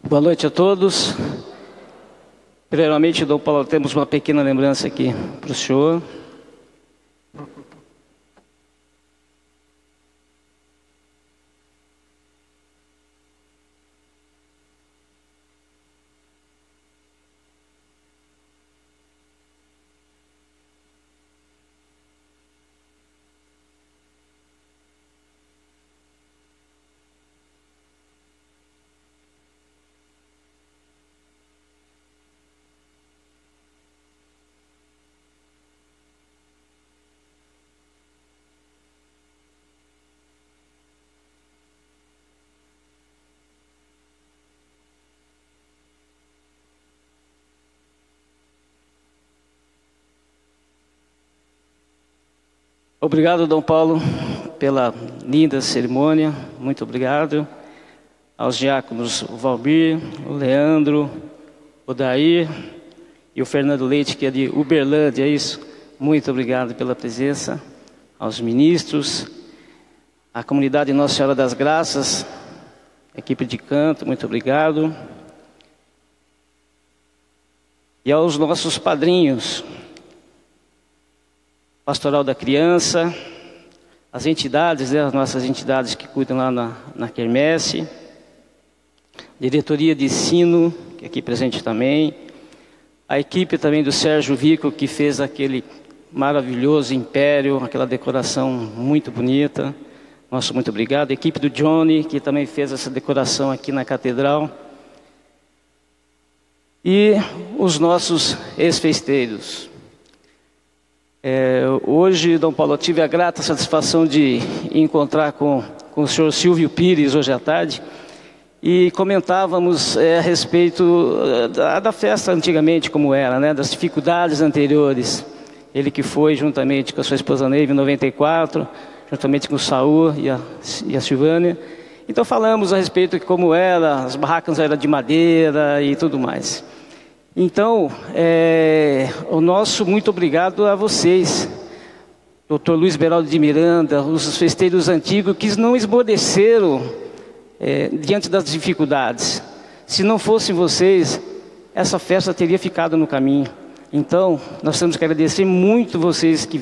Boa noite a todos. Primeiramente, Dom Paulo, temos uma pequena lembrança aqui para o senhor. Obrigado, Dom Paulo, pela linda cerimônia. Muito obrigado. Aos diáconos o Valmir, o Leandro, o Dair e o Fernando Leite, que é de Uberlândia, é isso? Muito obrigado pela presença. Aos ministros, à comunidade Nossa Senhora das Graças, equipe de canto, muito obrigado. E aos nossos padrinhos, Pastoral da Criança, as entidades, as nossas entidades que cuidam lá na Quermesse, Diretoria de Ensino, que é aqui presente também, a equipe também do Sérgio Vico, que fez aquele maravilhoso império, aquela decoração muito bonita, nosso muito obrigado. A equipe do Johnny, que também fez essa decoração aqui na Catedral. E os nossos ex-festeiros. Hoje, Dom Paulo, eu tive a grata satisfação de encontrar com o senhor Silvio Pires hoje à tarde e comentávamos a respeito da festa antigamente como era, né, das dificuldades anteriores. Ele que foi juntamente com a sua esposa Neiva em 94, juntamente com o Saul e a Silvânia. Então falamos a respeito de como era, as barracas eram de madeira e tudo mais. Então, o nosso muito obrigado a vocês, Dr. Luiz Beraldo de Miranda, os festeiros antigos que não esmoreceram diante das dificuldades. Se não fossem vocês, essa festa teria ficado no caminho. Então, nós temos que agradecer muito vocês que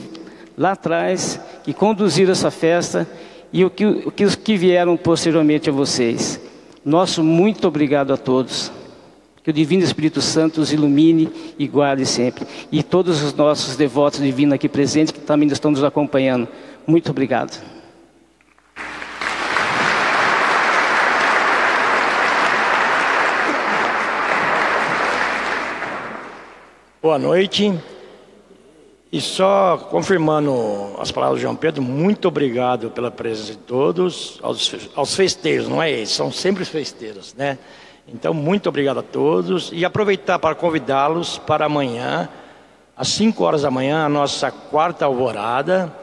lá atrás, que conduziram essa festa e os que vieram posteriormente a vocês. Nosso muito obrigado a todos. Que o Divino Espírito Santo os ilumine e guarde sempre. E todos os nossos devotos divinos aqui presentes que também estão nos acompanhando. Muito obrigado. Boa noite. E só confirmando as palavras de João Pedro, muito obrigado pela presença de todos, aos festeiros, não é eles, são sempre os festeiros, né? Então, muito obrigado a todos e aproveitar para convidá-los para amanhã, às 5 horas da manhã, a nossa quarta alvorada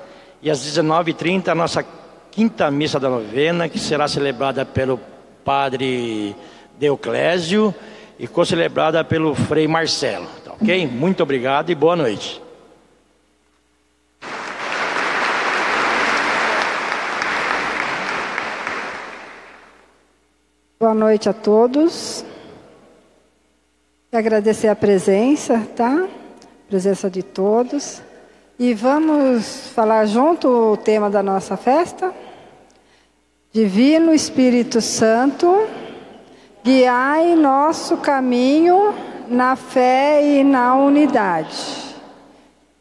e às 19h30 a nossa quinta missa da novena, que será celebrada pelo Padre Deoclésio e co-celebrada pelo Frei Marcelo, tá ok? Muito obrigado e boa noite. Boa noite a todos. Agradecer a presença, tá? Presença de todos. E vamos falar junto o tema da nossa festa. Divino Espírito Santo, guiai nosso caminho na fé e na unidade.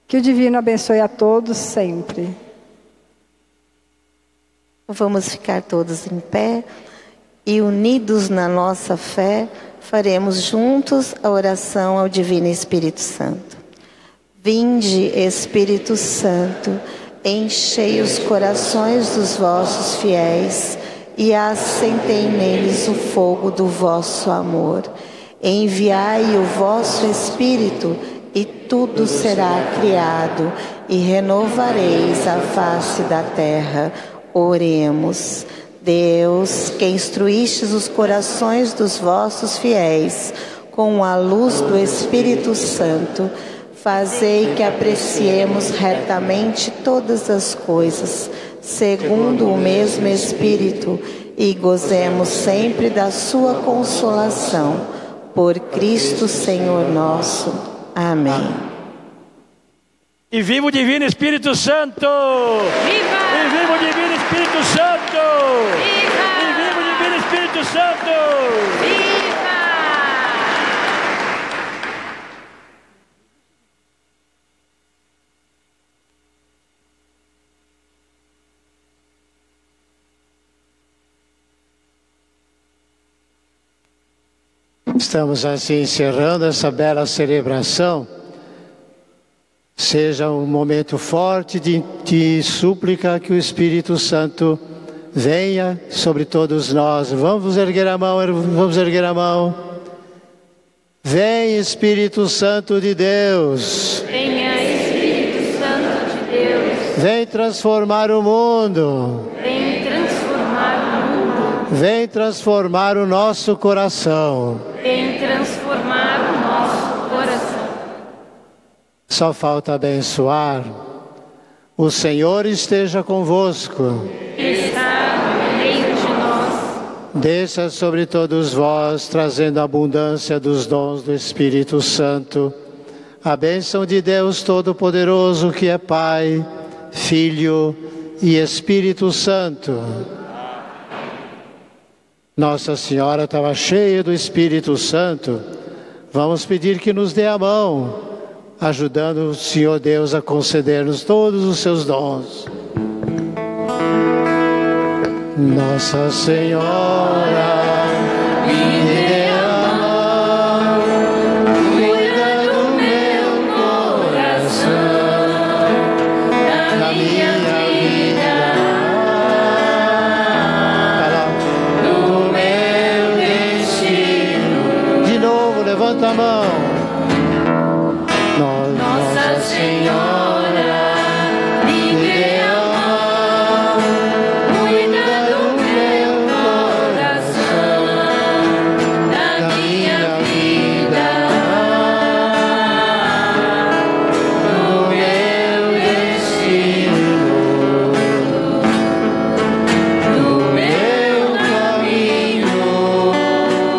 Que o Divino abençoe a todos sempre. Vamos ficar todos em pé. E unidos na nossa fé, faremos juntos a oração ao Divino Espírito Santo. Vinde, Espírito Santo, enchei os corações dos vossos fiéis e acendei neles o fogo do vosso amor. Enviai o vosso Espírito e tudo será criado e renovareis a face da terra. Oremos. Deus, que instruístes os corações dos vossos fiéis com a luz do Espírito Santo, fazei que apreciemos retamente todas as coisas, segundo o mesmo Espírito, e gozemos sempre da sua consolação. Por Cristo Senhor nosso. Amém. E viva o Divino Espírito Santo! Viva! E viva o Divino Espírito Santo! Viva! E viva o Divino Espírito Santo! Viva! Estamos assim encerrando essa bela celebração. Seja um momento forte de súplica que o Espírito Santo venha sobre todos nós. Vamos erguer a mão, vamos erguer a mão. Vem, Espírito Santo de Deus. Venha, Espírito Santo de Deus. Vem transformar o mundo. Vem transformar o mundo. Vem transformar o nosso coração. Vem transformar o nosso coração. Só falta abençoar. O Senhor esteja convosco. Está no meio de nós. Desça sobre todos vós, trazendo a abundância dos dons do Espírito Santo. A bênção de Deus Todo-Poderoso, que é Pai, Filho e Espírito Santo. Nossa Senhora estava cheia do Espírito Santo. Vamos pedir que nos dê a mão, ajudando o Senhor Deus a conceder-nos todos os seus dons. Nossa Senhora, me dê a mão, cuida do meu coração, da minha vida, do meu destino. De novo, levanta a mão. Nossa Senhora, me dê a mão, cuida do meu coração, da minha vida, do meu destino, do meu caminho.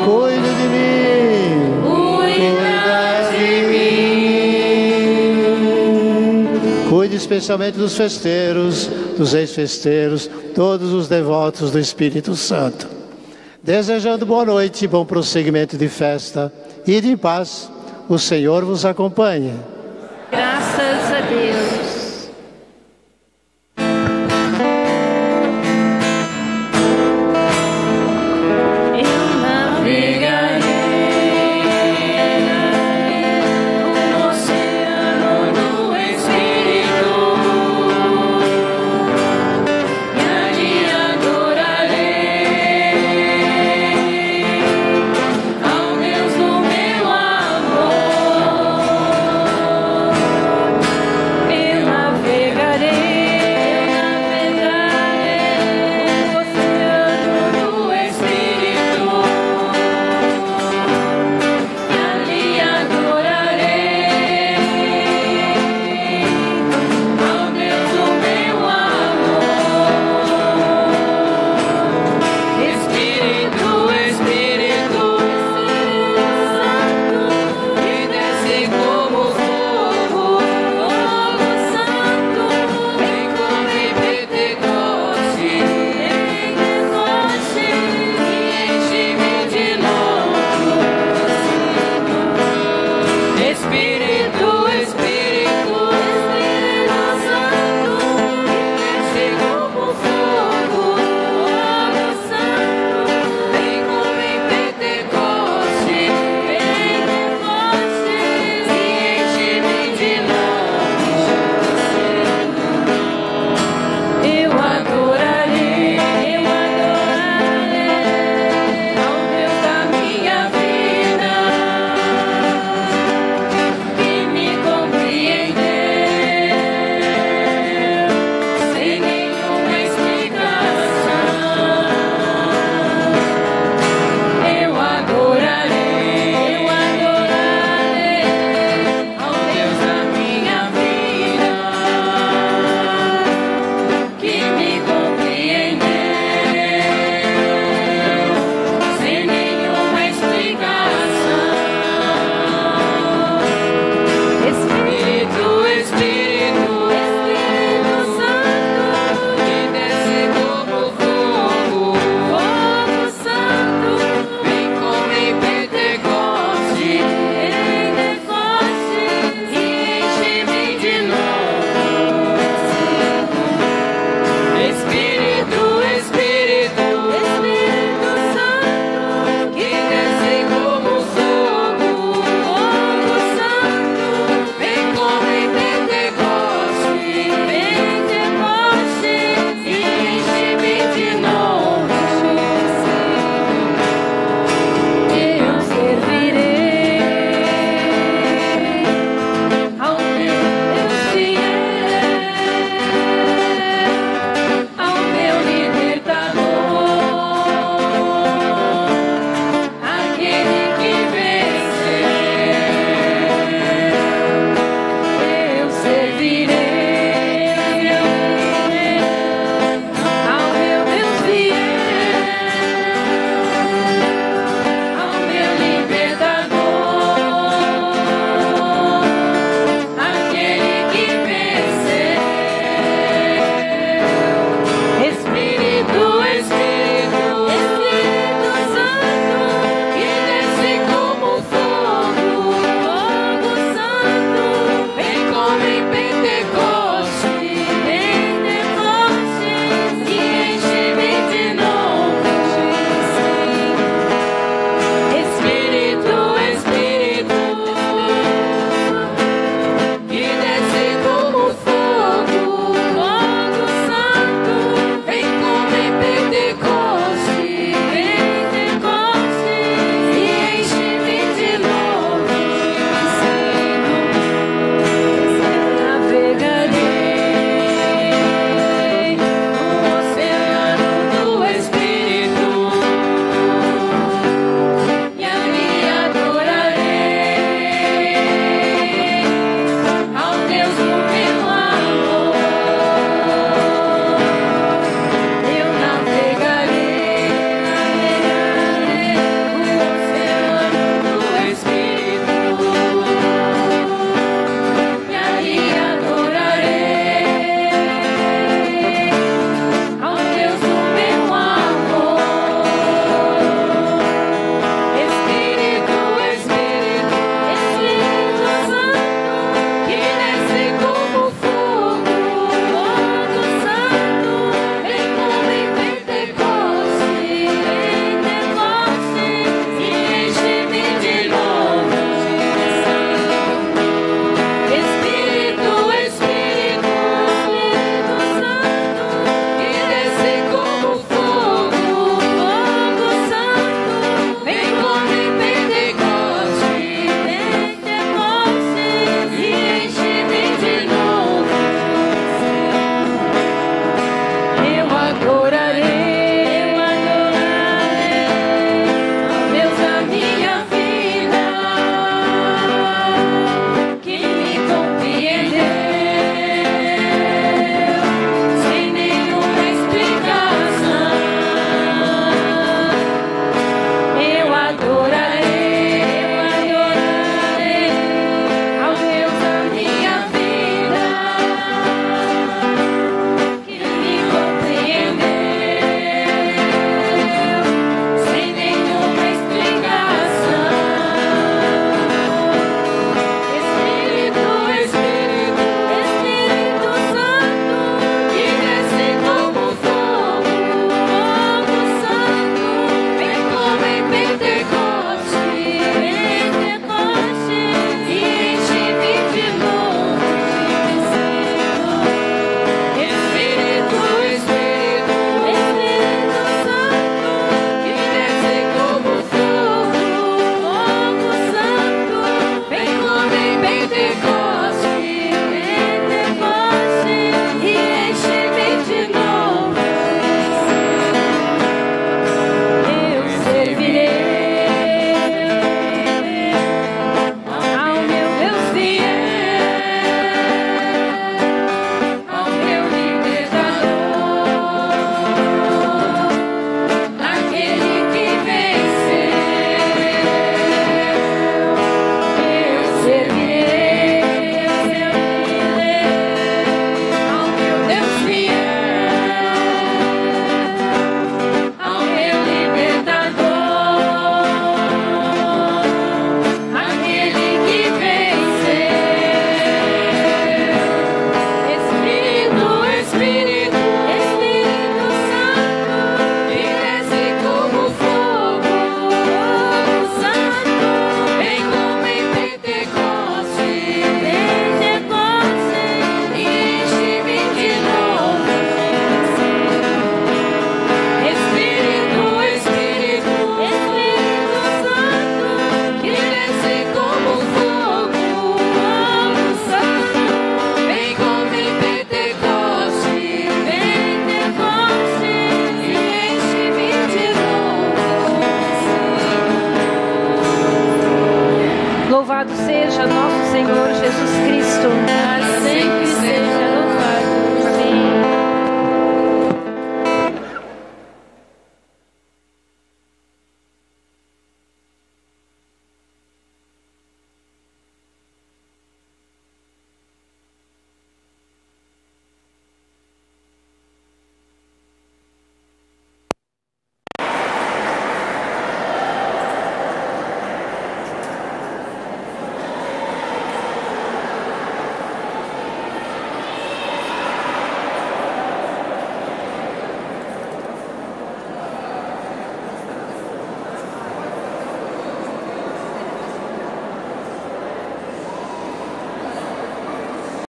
Cuide de mim, cuida de mim. Cuide especialmente dos festeiros, dos ex-festeiros, todos os devotos do Espírito Santo. Desejando boa noite e bom prosseguimento de festa Ide em paz, o Senhor vos acompanhe.